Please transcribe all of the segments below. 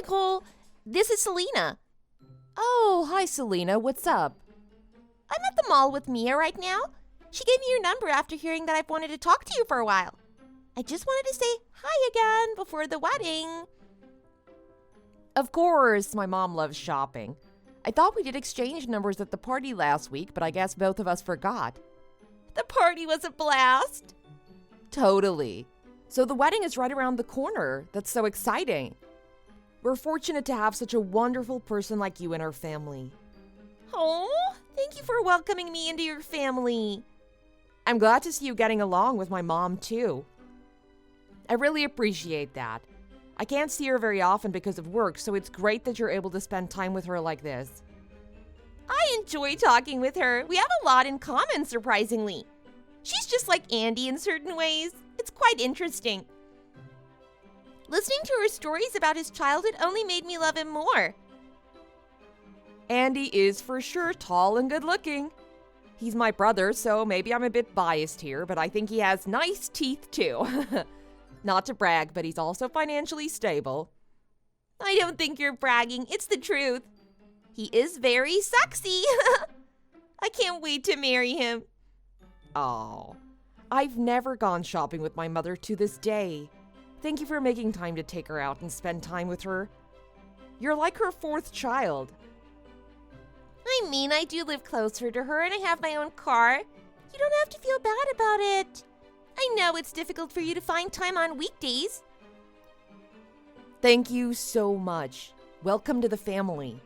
Nicole. This is Selena. Oh, hi, Selena. What's up? I'm at the mall with Mia right now. She gave me your number after hearing that I've wanted to talk to you for a while. I just wanted to say hi again before the wedding. Of course, my mom loves shopping. I thought we did exchange numbers at the party last week, but I guess both of us forgot. The party was a blast. Totally. So the wedding is right around the corner. That's so exciting. We're fortunate to have such a wonderful person like you in our family. Oh, thank you for welcoming me into your family. I'm glad to see you getting along with my mom, too. I really appreciate that. I can't see her very often because of work, so it's great that you're able to spend time with her like this. I enjoy talking with her. We have a lot in common, surprisingly. She's just like Andy in certain ways. It's quite interesting. Listening to her stories about his childhood only made me love him more. Andy is for sure tall and good looking. He's my brother, so maybe I'm a bit biased here, but I think he has nice teeth too. Not to brag, but he's also financially stable. I don't think you're bragging. It's the truth. He is very sexy. I can't wait to marry him. Oh, I've never gone shopping with my mother to this day. Thank you for making time to take her out and spend time with her. You're like her fourth child. I mean, I do live closer to her and I have my own car. You don't have to feel bad about it. I know it's difficult for you to find time on weekdays. Thank you so much. Welcome to the family.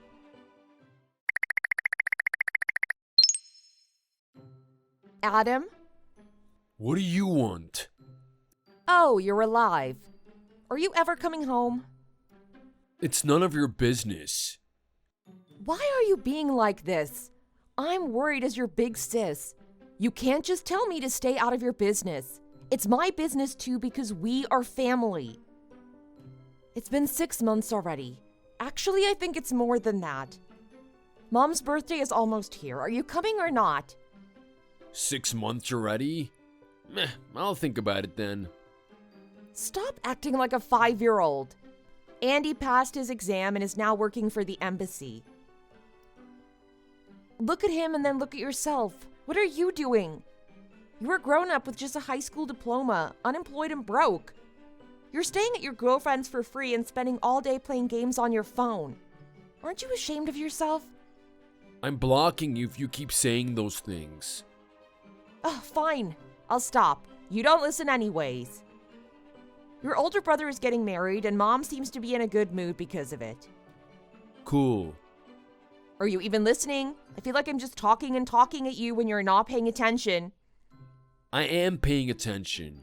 Adam? What do you want? Oh, you're alive. Are you ever coming home? It's none of your business. Why are you being like this? I'm worried as your big sis. You can't just tell me to stay out of your business. It's my business too because we are family. It's been 6 months already. Actually, I think it's more than that. Mom's birthday is almost here. Are you coming or not? 6 months already? Meh, I'll think about it then. Stop acting like a 5-year-old. Andy passed his exam and is now working for the embassy. Look at him and then look at yourself. What are you doing? You were grown up with just a high school diploma, unemployed and broke. You're staying at your girlfriend's for free and spending all day playing games on your phone. Aren't you ashamed of yourself? I'm blocking you if you keep saying those things. Oh, fine. I'll stop. You don't listen anyways. Your older brother is getting married and Mom seems to be in a good mood because of it. Cool. Are you even listening? I feel like I'm just talking and talking at you when you're not paying attention. I am paying attention.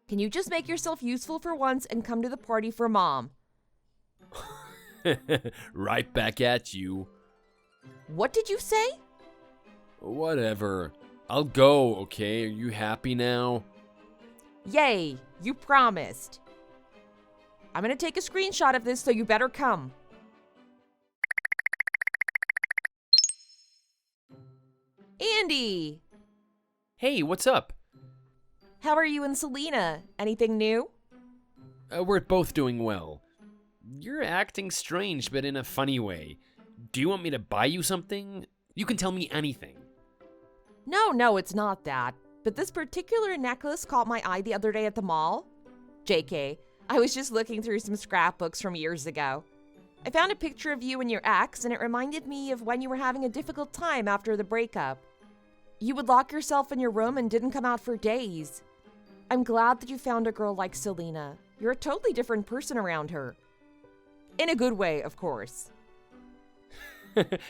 Can you just make yourself useful for once and come to the party for Mom? Right back at you. What did you say? Whatever. I'll go, okay? Are you happy now? Yay, you promised. I'm gonna take a screenshot of this, so you better come. Andy! Hey, what's up? How are you and Selena? Anything new? We're both doing well. You're acting strange, but in a funny way. Do you want me to buy you something? You can tell me anything. No, it's not that. But this particular necklace caught my eye the other day at the mall. JK, I was just looking through some scrapbooks from years ago. I found a picture of you and your ex, and it reminded me of when you were having a difficult time after the breakup. You would lock yourself in your room and didn't come out for days. I'm glad that you found a girl like Selena. You're a totally different person around her. In a good way, of course.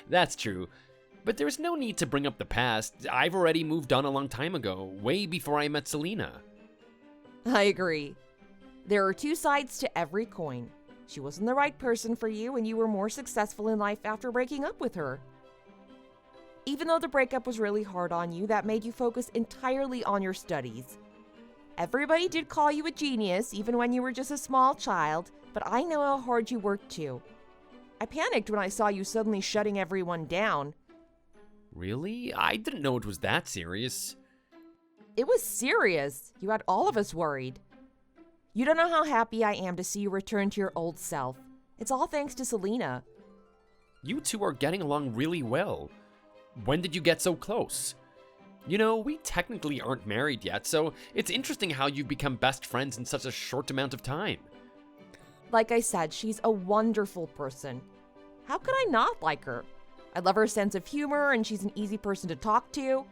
That's true. But there's no need to bring up the past. I've already moved on a long time ago, way before I met Selena. I agree. There are two sides to every coin. She wasn't the right person for you, and you were more successful in life after breaking up with her. Even though the breakup was really hard on you, that made you focus entirely on your studies. Everybody did call you a genius, even when you were just a small child, but I know how hard you worked too. I panicked when I saw you suddenly shutting everyone down. Really? I didn't know it was that serious. It was serious. You had all of us worried. You don't know how happy I am to see you return to your old self. It's all thanks to Selena. You two are getting along really well. When did you get so close? You know, we technically aren't married yet, so it's interesting how you've become best friends in such a short amount of time. Like I said, she's a wonderful person. How could I not like her? I love her sense of humor, and she's an easy person to talk to.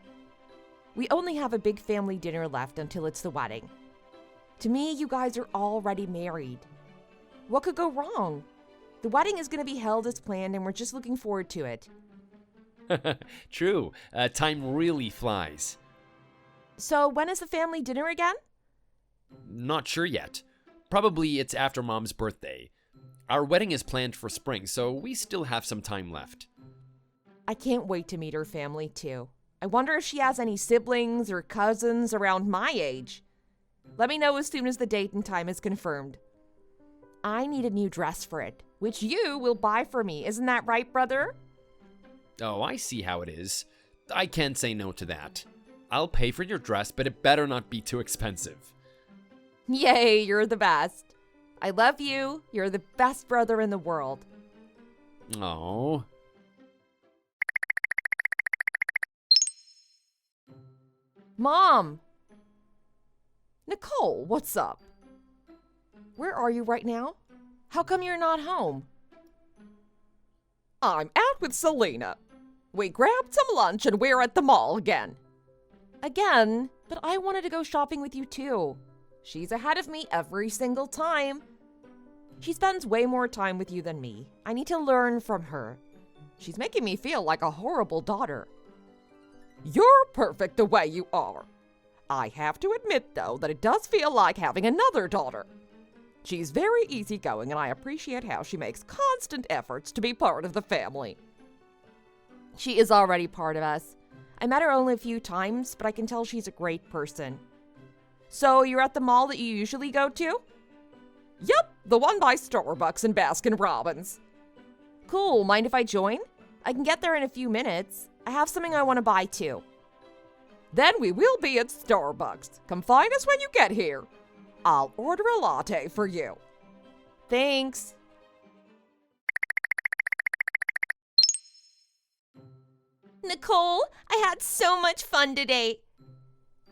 We only have a big family dinner left until it's the wedding. To me, you guys are already married. What could go wrong? The wedding is going to be held as planned, and we're just looking forward to it. True. Time really flies. So, when is the family dinner again? Not sure yet. Probably it's after Mom's birthday. Our wedding is planned for spring, so we still have some time left. I can't wait to meet her family, too. I wonder if she has any siblings or cousins around my age. Let me know as soon as the date and time is confirmed. I need a new dress for it, which you will buy for me. Isn't that right, brother? Oh, I see how it is. I can't say no to that. I'll pay for your dress, but it better not be too expensive. Yay, you're the best. I love you. You're the best brother in the world. Oh. Mom! Nicole, what's up? Where are you right now? How come you're not home? I'm out with Selena. We grabbed some lunch and we're at the mall again. Again? But I wanted to go shopping with you too. She's ahead of me every single time. She spends way more time with you than me. I need to learn from her. She's making me feel like a horrible daughter. You're perfect the way you are. I have to admit, though, that it does feel like having another daughter. She's very easygoing, and I appreciate how she makes constant efforts to be part of the family. She is already part of us. I met her only a few times, but I can tell she's a great person. So, you're at the mall that you usually go to? Yep, the one by Starbucks and Baskin-Robbins. Cool, mind if I join? I can get there in a few minutes. I have something I want to buy too. Then we will be at Starbucks. Come find us when you get here. I'll order a latte for you. Thanks. Nicole, I had so much fun today.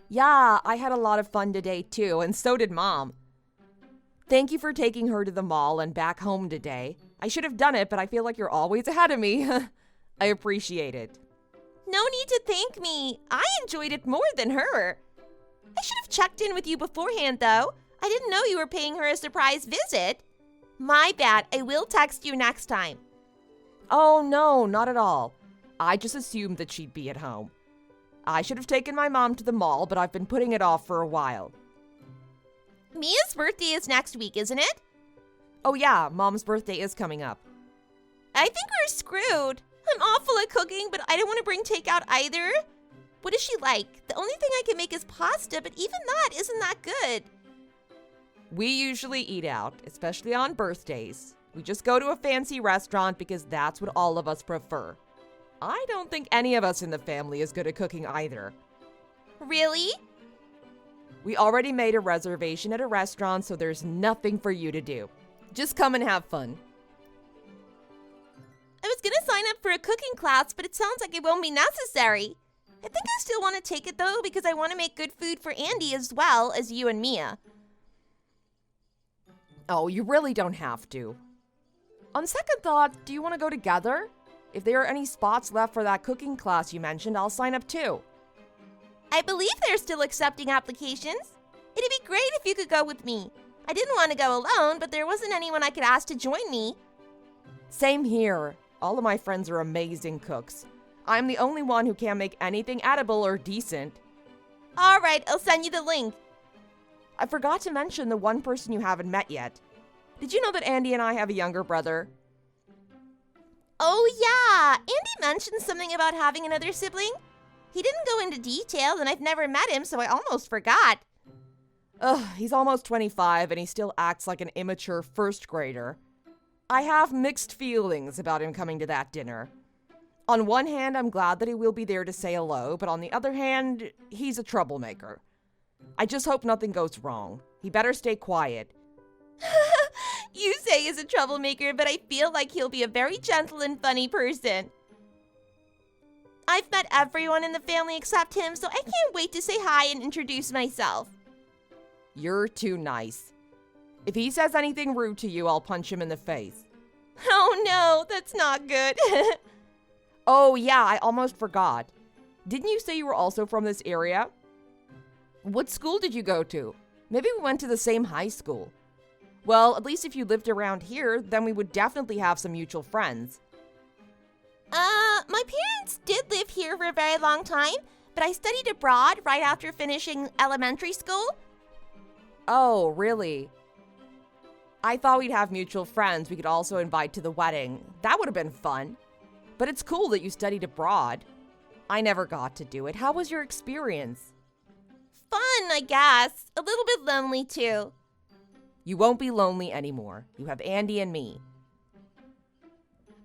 Yeah, I had a lot of fun today too, and so did Mom. Thank you for taking her to the mall and back home today. I should have done it, but I feel like you're always ahead of me. I appreciate it. No need to thank me. I enjoyed it more than her. I should have checked in with you beforehand, though. I didn't know you were paying her a surprise visit. My bad. I will text you next time. Oh, no, not at all. I just assumed that she'd be at home. I should have taken my mom to the mall, but I've been putting it off for a while. Mia's birthday is next week, isn't it? Oh yeah, Mom's birthday is coming up. I think we're screwed. I'm awful at cooking, but I don't want to bring takeout either. What is she like? The only thing I can make is pasta, but even that isn't that good. We usually eat out, especially on birthdays. We just go to a fancy restaurant because that's what all of us prefer. I don't think any of us in the family is good at cooking either. Really? We already made a reservation at a restaurant, so there's nothing for you to do. Just come and have fun. I was gonna sign up for a cooking class, but it sounds like it won't be necessary. I think I still want to take it though, because I want to make good food for Andy as well as you and Mia. Oh, you really don't have to. On second thought, do you want to go together? If there are any spots left for that cooking class you mentioned, I'll sign up too. I believe they're still accepting applications. It'd be great if you could go with me. I didn't want to go alone, but there wasn't anyone I could ask to join me. Same here. All of my friends are amazing cooks. I'm the only one who can't make anything edible or decent. All right, I'll send you the link. I forgot to mention the one person you haven't met yet. Did you know that Andy and I have a younger brother? Oh yeah, Andy mentioned something about having another sibling. He didn't go into detail, and I've never met him, so I almost forgot. Ugh, he's almost 25 and he still acts like an immature first grader. I have mixed feelings about him coming to that dinner. On one hand, I'm glad that he will be there to say hello, but on the other hand, he's a troublemaker. I just hope nothing goes wrong. He better stay quiet. You say is a troublemaker, but I feel like he'll be a very gentle and funny person. I've met everyone in the family except him, so I can't wait to say hi and introduce myself. You're too nice. If he says anything rude to you, I'll punch him in the face. Oh no, that's not good. Oh yeah, I almost forgot. Didn't you say you were also from this area? What school did you go to? Maybe we went to the same high school. Well, at least if you lived around here, then we would definitely have some mutual friends. My parents did live here for a very long time, but I studied abroad right after finishing elementary school. Oh, really? I thought we'd have mutual friends we could also invite to the wedding. That would have been fun. But it's cool that you studied abroad. I never got to do it. How was your experience? Fun, I guess. A little bit lonely, too. You won't be lonely anymore. You have Andy and me.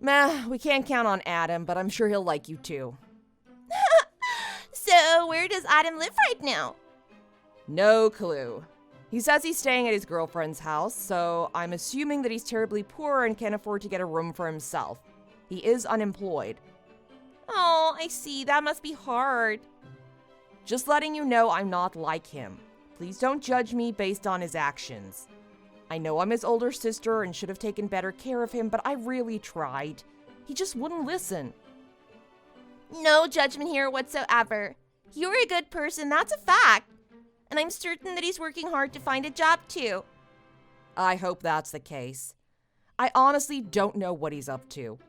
Meh, we can't count on Adam, but I'm sure he'll like you too. So, where does Adam live right now? No clue. He says he's staying at his girlfriend's house, so I'm assuming that he's terribly poor and can't afford to get a room for himself. He is unemployed. Oh, I see. That must be hard. Just letting you know I'm not like him. Please don't judge me based on his actions. I know I'm his older sister and should have taken better care of him, but I really tried. He just wouldn't listen. No judgment here whatsoever. You're a good person, that's a fact. And I'm certain that he's working hard to find a job too. I hope that's the case. I honestly don't know what he's up to.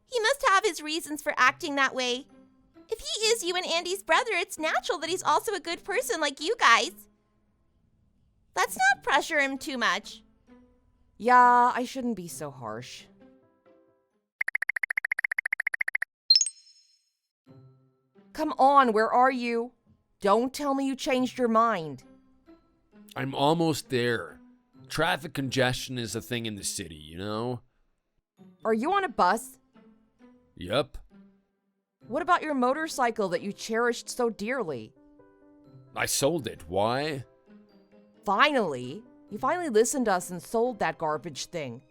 He must have his reasons for acting that way. If he is you and Andy's brother, it's natural that he's also a good person like you guys. Let's not pressure him too much. Yeah, I shouldn't be so harsh. Come on, where are you? Don't tell me you changed your mind. I'm almost there. Traffic congestion is a thing in the city, you know? Are you on a bus? Yup. What about your motorcycle that you cherished so dearly? I sold it. Why? Finally! You finally listened to us and sold that garbage thing.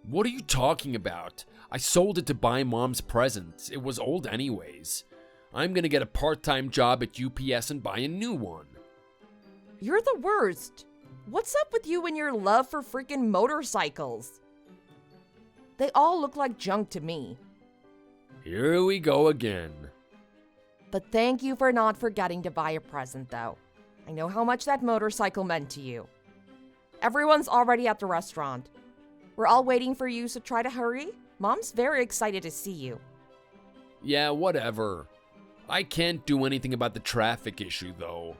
What are you talking about? I sold it to buy Mom's present. It was old anyways. I'm gonna get a part-time job at UPS and buy a new one. You're the worst. What's up with you and your love for freaking motorcycles? They all look like junk to me. Here we go again. But thank you for not forgetting to buy a present, though. I know how much that motorcycle meant to you. Everyone's already at the restaurant. We're all waiting for you, so try to hurry. Mom's very excited to see you. Yeah, whatever. I can't do anything about the traffic issue, though.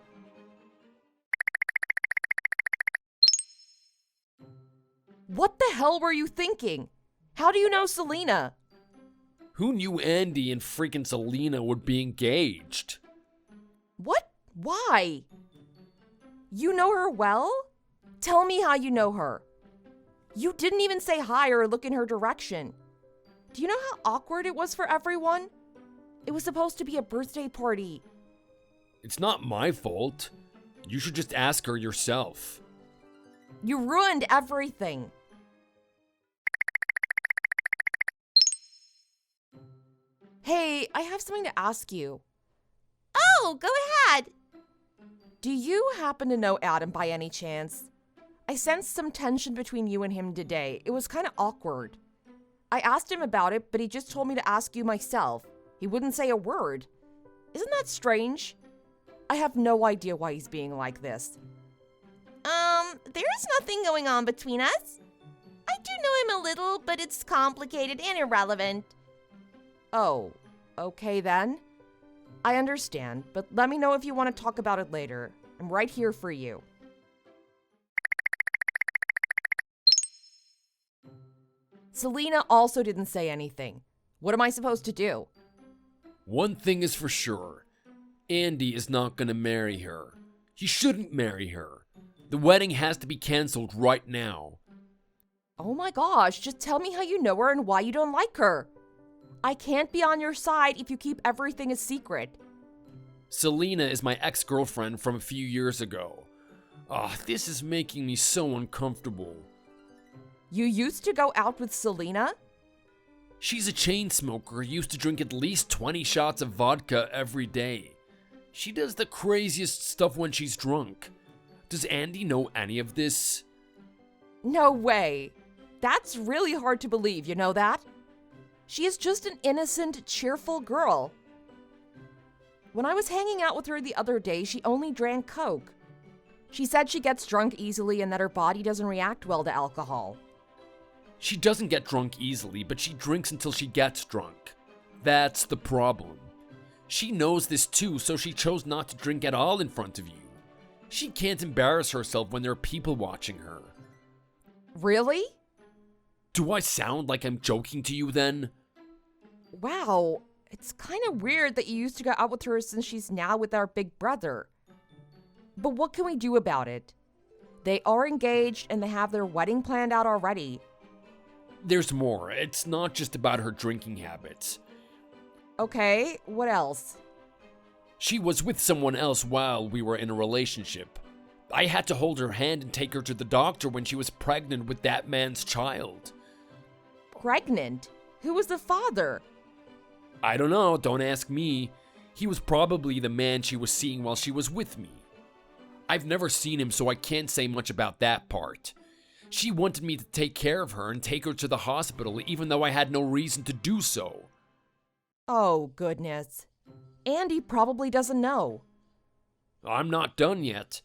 What the hell were you thinking? How do you know Selena? Who knew Andy and freaking Selena would be engaged? What? Why? You know her well? Tell me how you know her. You didn't even say hi or look in her direction. Do you know how awkward it was for everyone? It was supposed to be a birthday party. It's not my fault. You should just ask her yourself. You ruined everything. Hey, I have something to ask you. Oh, go ahead. Do you happen to know Adam by any chance? I sensed some tension between you and him today. It was kind of awkward. I asked him about it, but he just told me to ask you myself. He wouldn't say a word. Isn't that strange? I have no idea why he's being like this. There's nothing going on between us. I do know him a little, but it's complicated and irrelevant. Oh, okay then. I understand, but let me know if you want to talk about it later. I'm right here for you. Selena also didn't say anything. What am I supposed to do? One thing is for sure. Andy is not gonna marry her. He shouldn't marry her. The wedding has to be canceled right now. Oh my gosh, just tell me how you know her and why you don't like her. I can't be on your side if you keep everything a secret. Selena is my ex-girlfriend from a few years ago. This is making me so uncomfortable. You used to go out with Selena? She's a chain smoker, used to drink at least 20 shots of vodka every day. She does the craziest stuff when she's drunk. Does Andy know any of this? No way. That's really hard to believe, you know that? She is just an innocent, cheerful girl. When I was hanging out with her the other day, she only drank Coke. She said she gets drunk easily and that her body doesn't react well to alcohol. She doesn't get drunk easily, but she drinks until she gets drunk. That's the problem. She knows this too, so she chose not to drink at all in front of you. She can't embarrass herself when there are people watching her. Really? Do I sound like I'm joking to you then? Wow, it's kind of weird that you used to go out with her since she's now with our big brother. But what can we do about it? They are engaged and they have their wedding planned out already. There's more. It's not just about her drinking habits. Okay, what else? She was with someone else while we were in a relationship. I had to hold her hand and take her to the doctor when she was pregnant with that man's child. Pregnant? Who was the father? I don't know, don't ask me. He was probably the man she was seeing while she was with me. I've never seen him, so I can't say much about that part. She wanted me to take care of her and take her to the hospital, even though I had no reason to do so. Oh, goodness. Andy probably doesn't know. I'm not done yet.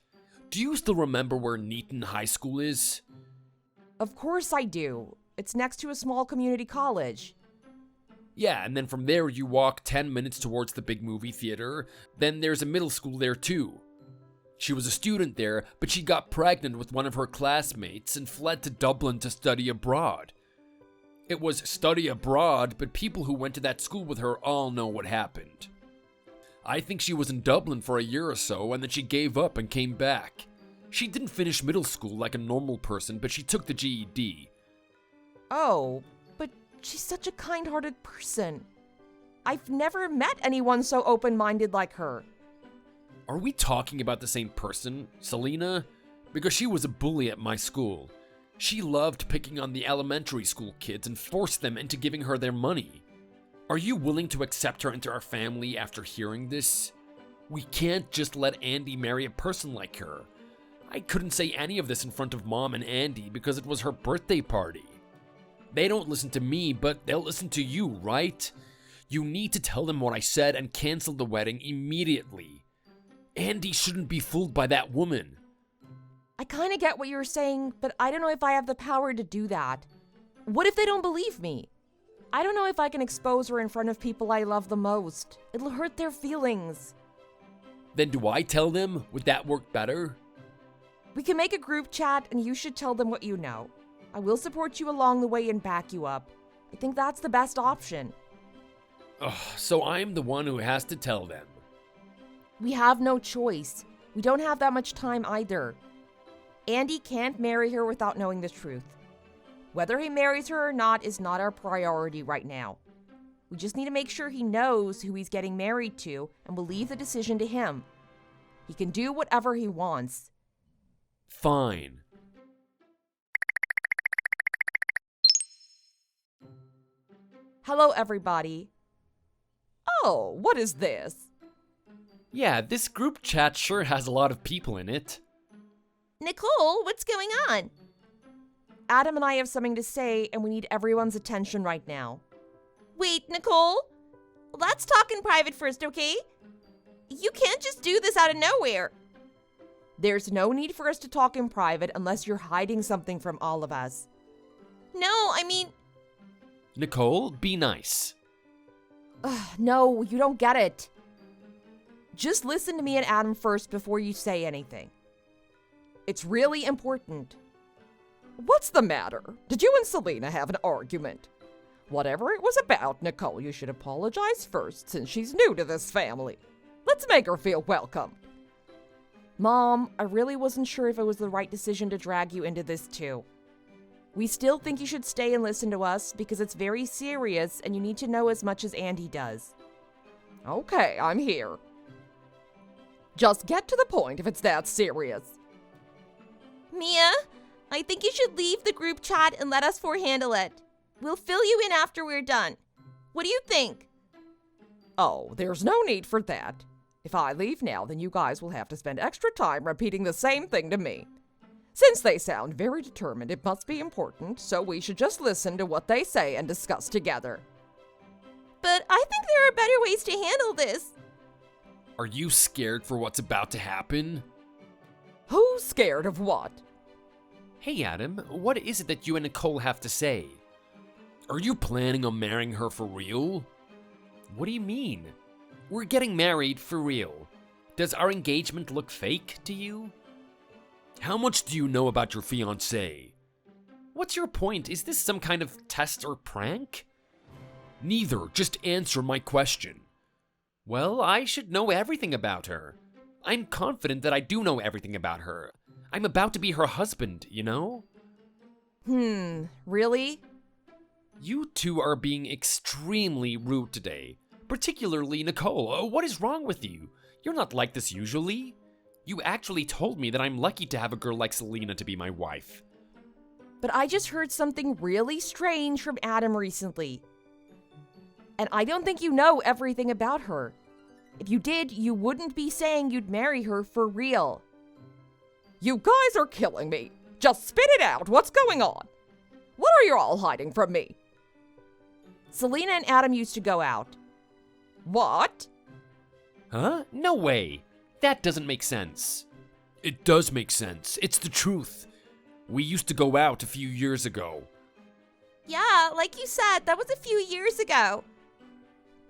Do you still remember where Neaton High School is? Of course I do. It's next to a small community college. Yeah, and then from there you walk 10 minutes towards the big movie theater. Then there's a middle school there too. She was a student there, but she got pregnant with one of her classmates and fled to Dublin to study abroad. It was study abroad, but people who went to that school with her all know what happened. I think she was in Dublin for a year or so, and then she gave up and came back. She didn't finish middle school like a normal person, but she took the GED. Oh, but she's such a kind-hearted person. I've never met anyone so open-minded like her. Are we talking about the same person, Selena? Because she was a bully at my school. She loved picking on the elementary school kids and forced them into giving her their money. Are you willing to accept her into our family after hearing this? We can't just let Andy marry a person like her. I couldn't say any of this in front of Mom and Andy because it was her birthday party. They don't listen to me, but they'll listen to you, right? You need to tell them what I said and cancel the wedding immediately. Andy shouldn't be fooled by that woman. I kind of get what you're saying, but I don't know if I have the power to do that. What if they don't believe me? I don't know if I can expose her in front of people I love the most. It'll hurt their feelings. Then do I tell them? Would that work better? We can make a group chat and you should tell them what you know. I will support you along the way and back you up. I think that's the best option. Ugh, so I'm the one who has to tell them. We have no choice. We don't have that much time either. Andy can't marry her without knowing the truth. Whether he marries her or not is not our priority right now. We just need to make sure he knows who he's getting married to and we'll leave the decision to him. He can do whatever he wants. Fine. Hello, everybody. Oh, what is this? Yeah, this group chat sure has a lot of people in it. Nicole, what's going on? Adam and I have something to say, and we need everyone's attention right now. Wait, Nicole? Let's talk in private first, okay? You can't just do this out of nowhere. There's no need for us to talk in private unless you're hiding something from all of us. No, I mean... Nicole, be nice. No, you don't get it. Just listen to me and Adam first before you say anything. It's really important. What's the matter? Did you and Selena have an argument? Whatever it was about, Nicole, you should apologize first since she's new to this family. Let's make her feel welcome. Mom, I really wasn't sure if it was the right decision to drag you into this too. We still think you should stay and listen to us because it's very serious and you need to know as much as Andy does. Okay, I'm here. Just get to the point if it's that serious. Mia, I think you should leave the group chat and let us four handle it. We'll fill you in after we're done. What do you think? Oh, there's no need for that. If I leave now, then you guys will have to spend extra time repeating the same thing to me. Since they sound very determined, it must be important, so we should just listen to what they say and discuss together. But I think there are better ways to handle this. Are you scared for what's about to happen? Who's scared of what? Hey Adam, what is it that you and Nicole have to say? Are you planning on marrying her for real? What do you mean? We're getting married for real. Does our engagement look fake to you? How much do you know about your fiancé? What's your point? Is this some kind of test or prank? Neither, just answer my question. Well, I should know everything about her. I'm confident that I do know everything about her. I'm about to be her husband, you know? Really? You two are being extremely rude today. Particularly Nicole. What is wrong with you? You're not like this usually. You actually told me that I'm lucky to have a girl like Selena to be my wife. But I just heard something really strange from Adam recently. And I don't think you know everything about her. If you did, you wouldn't be saying you'd marry her for real. You guys are killing me. Just spit it out. What's going on? What are you all hiding from me? Selena and Adam used to go out. What? Huh? No way. That doesn't make sense. It does make sense. It's the truth. We used to go out a few years ago. Yeah, like you said, that was a few years ago.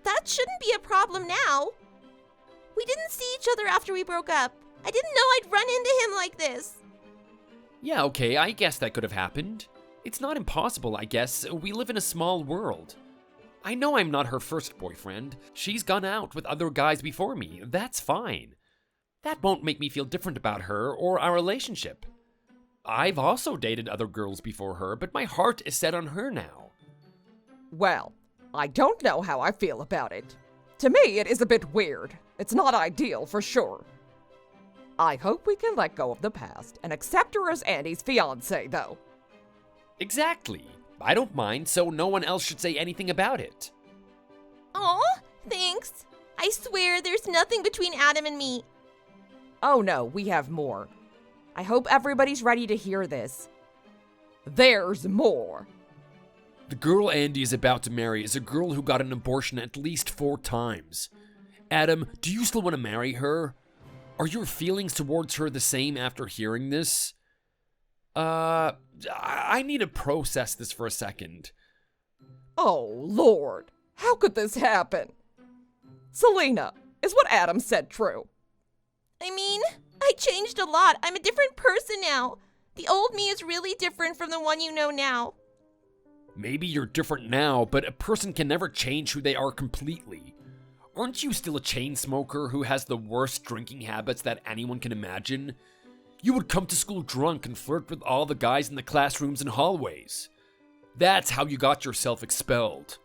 That shouldn't be a problem now. We didn't see each other after we broke up. I didn't know I'd run into him like this. Yeah, okay, I guess that could have happened. It's not impossible, I guess. We live in a small world. I know I'm not her first boyfriend. She's gone out with other guys before me. That's fine. That won't make me feel different about her or our relationship. I've also dated other girls before her, but my heart is set on her now. Well, I don't know how I feel about it. To me, it is a bit weird. It's not ideal for sure. I hope we can let go of the past and accept her as Andy's fiancée, though. Exactly. I don't mind, so no one else should say anything about it. Aw, thanks. I swear there's nothing between Adam and me. Oh no, we have more. I hope everybody's ready to hear this. There's more. The girl Andy is about to marry is a girl who got an abortion at least 4 times. Adam, do you still want to marry her? Are your feelings towards her the same after hearing this? I need to process this for a second. Oh, Lord. How could this happen? Selena, is what Adam said true? I mean, I changed a lot. I'm a different person now. The old me is really different from the one you know now. Maybe you're different now, but a person can never change who they are completely. Aren't you still a chain smoker who has the worst drinking habits that anyone can imagine? You would come to school drunk and flirt with all the guys in the classrooms and hallways. That's how you got yourself expelled.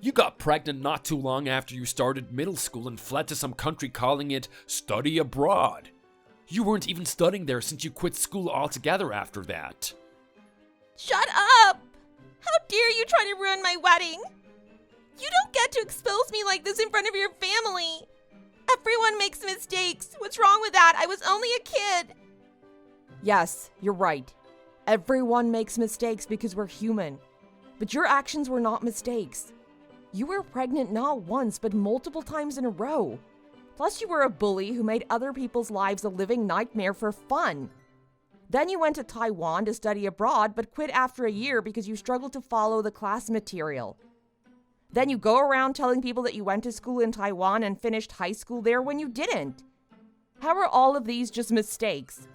You got pregnant not too long after you started middle school and fled to some country calling it study abroad. You weren't even studying there since you quit school altogether after that. Shut up! How dare you try to ruin my wedding? You don't get to expose me like this in front of your family. Everyone makes mistakes. What's wrong with that? I was only a kid. Yes, you're right. Everyone makes mistakes because we're human. But your actions were not mistakes. You were pregnant not once, but multiple times in a row. Plus, you were a bully who made other people's lives a living nightmare for fun. Then you went to Taiwan to study abroad, but quit after a year because you struggled to follow the class material. Then you go around telling people that you went to school in Taiwan and finished high school there when you didn't. How are all of these just mistakes?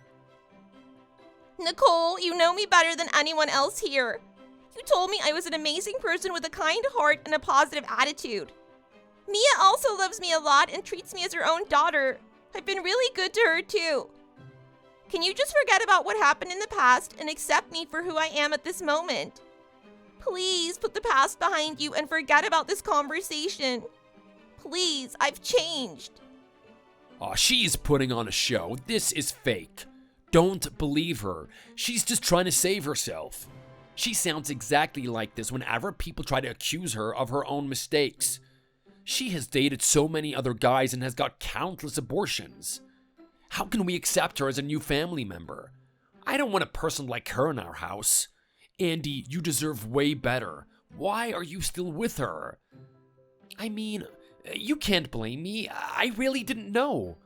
Nicole, you know me better than anyone else here. You told me I was an amazing person with a kind heart and a positive attitude. Mia also loves me a lot and treats me as her own daughter. I've been really good to her too. Can you just forget about what happened in the past and accept me for who I am at this moment? Please put the past behind you and forget about this conversation. Please, I've changed. Aw, she's putting on a show. This is fake. Don't believe her. She's just trying to save herself. She sounds exactly like this whenever people try to accuse her of her own mistakes. She has dated so many other guys and has got countless abortions. How can we accept her as a new family member? I don't want a person like her in our house. Andy, you deserve way better. Why are you still with her? I mean, you can't blame me. I really didn't know.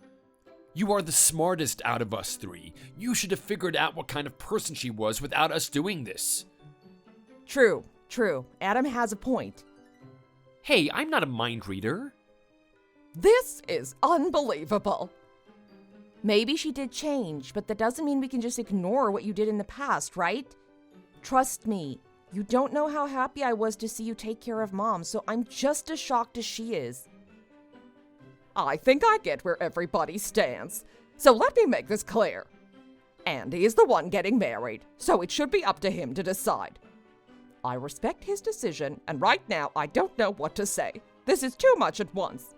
You are the smartest out of us three. You should have figured out what kind of person she was without us doing this. True. Adam has a point. Hey, I'm not a mind reader. This is unbelievable. Maybe she did change, but that doesn't mean we can just ignore what you did in the past, right? Trust me, you don't know how happy I was to see you take care of Mom, so I'm just as shocked as she is. I think I get where everybody stands, so let me make this clear. Andy is the one getting married, so it should be up to him to decide. I respect his decision, and right now I don't know what to say. This is too much at once.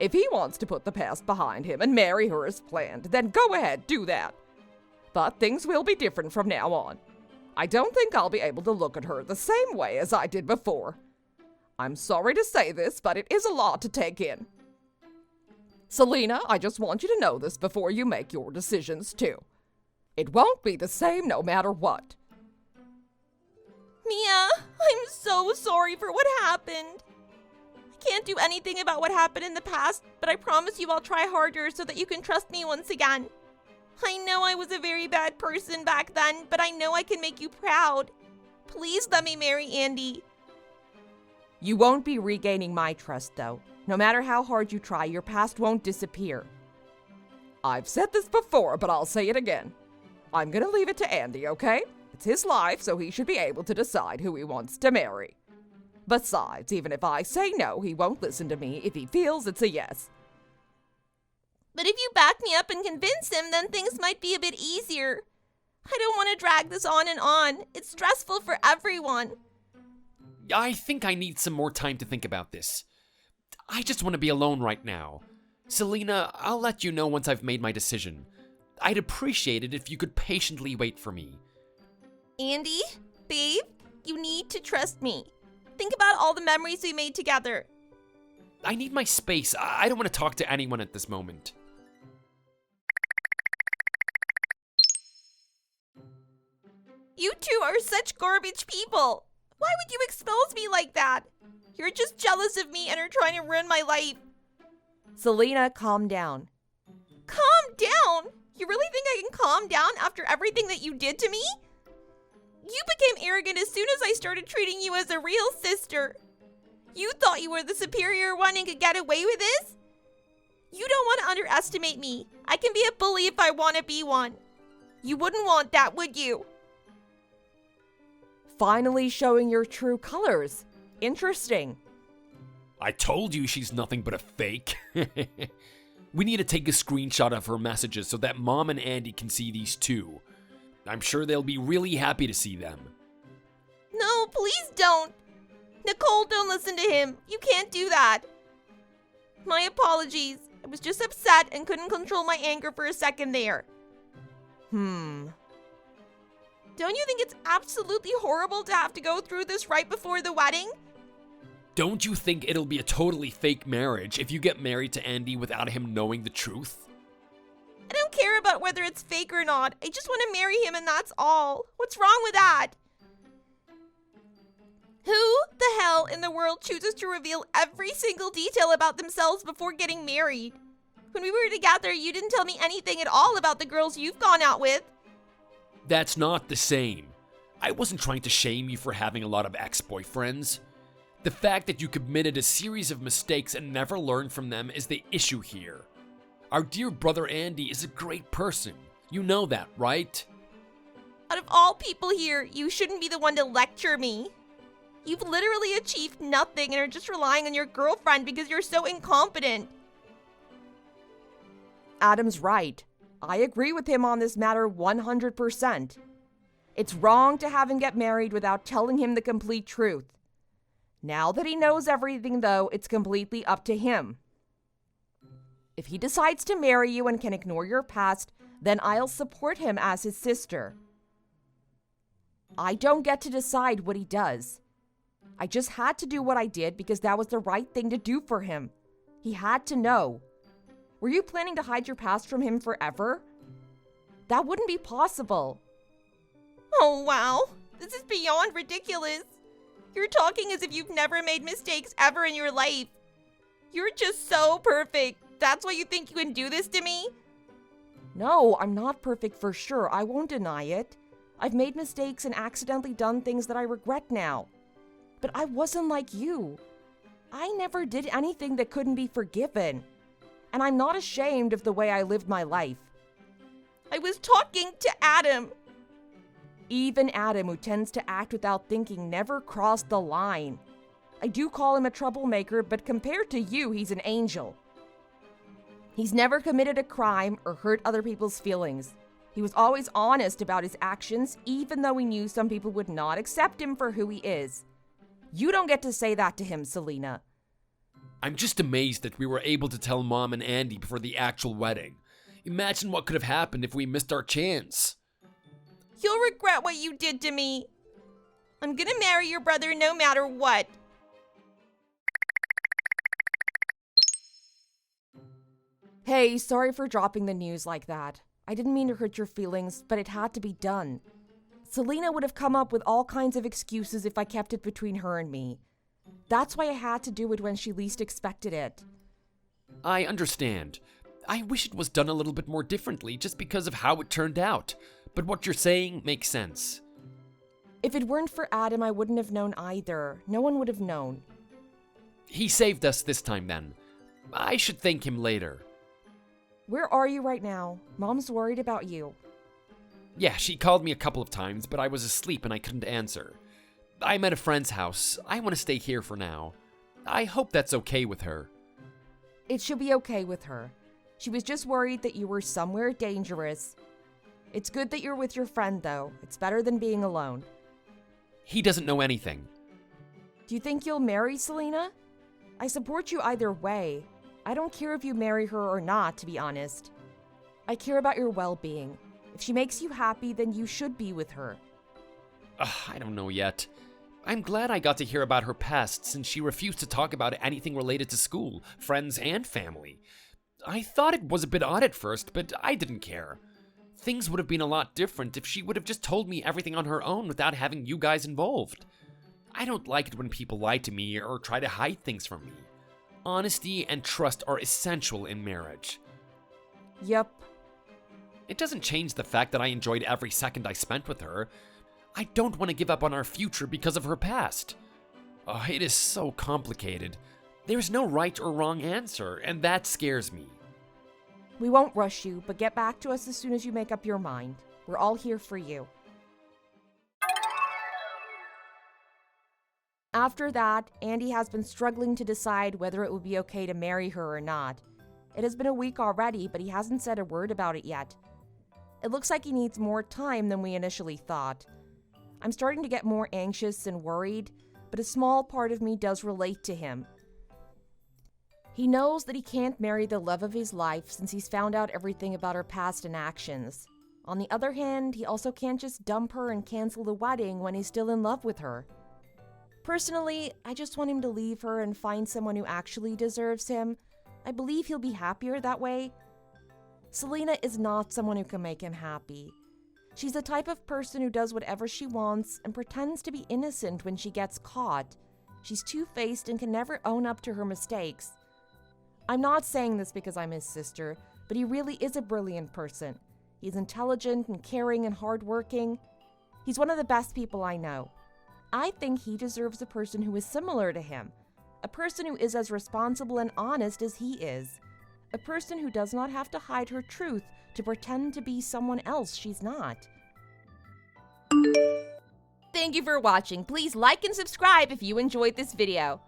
If he wants to put the past behind him and marry her as planned, then go ahead, do that. But things will be different from now on. I don't think I'll be able to look at her the same way as I did before. I'm sorry to say this, but it is a lot to take in. Selena, I just want you to know this before you make your decisions, too. It won't be the same no matter what. Mia, I'm so sorry for what happened. I can't do anything about what happened in the past, but I promise you I'll try harder so that you can trust me once again. I know I was a very bad person back then, but I know I can make you proud. Please let me marry Andy. You won't be regaining my trust, though. No matter how hard you try, your past won't disappear. I've said this before, but I'll say it again. I'm gonna leave it to Andy, okay? It's his life, so he should be able to decide who he wants to marry. Besides, even if I say no, he won't listen to me if he feels it's a yes. But if you back me up and convince him, then things might be a bit easier. I don't want to drag this on and on. It's stressful for everyone. I think I need some more time to think about this. I just want to be alone right now. Selena, I'll let you know once I've made my decision. I'd appreciate it if you could patiently wait for me. Andy, babe, you need to trust me. Think about all the memories we made together. I need my space. I don't want to talk to anyone at this moment. You two are such garbage people. Why would you expose me like that? You're just jealous of me and are trying to ruin my life. Selena, calm down. Calm down? You really think I can calm down after everything that you did to me? You became arrogant as soon as I started treating you as a real sister. You thought you were the superior one and could get away with this? You don't want to underestimate me. I can be a bully if I want to be one. You wouldn't want that, would you? Finally showing your true colors. Interesting. I told you she's nothing but a fake. We need to take a screenshot of her messages so that Mom and Andy can see these too. I'm sure they'll be really happy to see them. No, please don't. Nicole, don't listen to him. You can't do that. My apologies. I was just upset and couldn't control my anger for a second there. Don't you think it's absolutely horrible to have to go through this right before the wedding? Don't you think it'll be a totally fake marriage if you get married to Andy without him knowing the truth? I don't care about whether it's fake or not. I just want to marry him and that's all. What's wrong with that? Who the hell in the world chooses to reveal every single detail about themselves before getting married? When we were together, you didn't tell me anything at all about the girls you've gone out with. That's not the same. I wasn't trying to shame you for having a lot of ex-boyfriends. The fact that you committed a series of mistakes and never learned from them is the issue here. Our dear brother Andy is a great person. You know that, right? Out of all people here, you shouldn't be the one to lecture me. You've literally achieved nothing and are just relying on your girlfriend because you're so incompetent. Adam's right. I agree with him on this matter 100%. It's wrong to have him get married without telling him the complete truth. Now that he knows everything, though, it's completely up to him. If he decides to marry you and can ignore your past, then I'll support him as his sister. I don't get to decide what he does. I just had to do what I did because that was the right thing to do for him. He had to know. Were you planning to hide your past from him forever? That wouldn't be possible. Oh, wow. This is beyond ridiculous. You're talking as if you've never made mistakes ever in your life. You're just so perfect. That's why you think you can do this to me? No, I'm not perfect for sure. I won't deny it. I've made mistakes and accidentally done things that I regret now. But I wasn't like you. I never did anything that couldn't be forgiven. And I'm not ashamed of the way I lived my life. I was talking to Adam. Even Adam, who tends to act without thinking, never crossed the line. I do call him a troublemaker, but compared to you, he's an angel. He's never committed a crime or hurt other people's feelings. He was always honest about his actions, even though he knew some people would not accept him for who he is. You don't get to say that to him, Selena. I'm just amazed that we were able to tell Mom and Andy before the actual wedding. Imagine what could have happened if we missed our chance. You'll regret what you did to me. I'm gonna marry your brother no matter what. Hey, sorry for dropping the news like that. I didn't mean to hurt your feelings, but it had to be done. Selena would have come up with all kinds of excuses if I kept it between her and me. That's why I had to do it when she least expected it. I understand. I wish it was done a little bit more differently just because of how it turned out. But what you're saying makes sense. If it weren't for Adam, I wouldn't have known either. No one would have known. He saved us this time then. I should thank him later. Where are you right now? Mom's worried about you. Yeah, she called me a couple of times, but I was asleep and I couldn't answer. I'm at a friend's house. I want to stay here for now. I hope that's okay with her. It should be okay with her. She was just worried that you were somewhere dangerous. It's good that you're with your friend, though. It's better than being alone. He doesn't know anything. Do you think you'll marry Selena? I support you either way. I don't care if you marry her or not, to be honest. I care about your well-being. If she makes you happy, then you should be with her. I don't know yet. I'm glad I got to hear about her past since she refused to talk about anything related to school, friends, and family. I thought it was a bit odd at first, but I didn't care. Things would have been a lot different if she would have just told me everything on her own without having you guys involved. I don't like it when people lie to me or try to hide things from me. Honesty and trust are essential in marriage. Yep. It doesn't change the fact that I enjoyed every second I spent with her. I don't want to give up on our future because of her past. Oh, it is so complicated. There's no right or wrong answer, and that scares me. We won't rush you, but get back to us as soon as you make up your mind. We're all here for you. After that, Andy has been struggling to decide whether it would be okay to marry her or not. It has been a week already, but he hasn't said a word about it yet. It looks like he needs more time than we initially thought. I'm starting to get more anxious and worried, but a small part of me does relate to him. He knows that he can't marry the love of his life since he's found out everything about her past and actions. On the other hand, he also can't just dump her and cancel the wedding when he's still in love with her. Personally, I just want him to leave her and find someone who actually deserves him. I believe he'll be happier that way. Selena is not someone who can make him happy. She's the type of person who does whatever she wants and pretends to be innocent when she gets caught. She's two-faced and can never own up to her mistakes. I'm not saying this because I'm his sister, but he really is a brilliant person. He's intelligent and caring and hardworking. He's one of the best people I know. I think he deserves a person who is similar to him, a person who is as responsible and honest as he is, a person who does not have to hide her truth to pretend to be someone else she's not. Thank you for watching. Please like and subscribe if you enjoyed this video.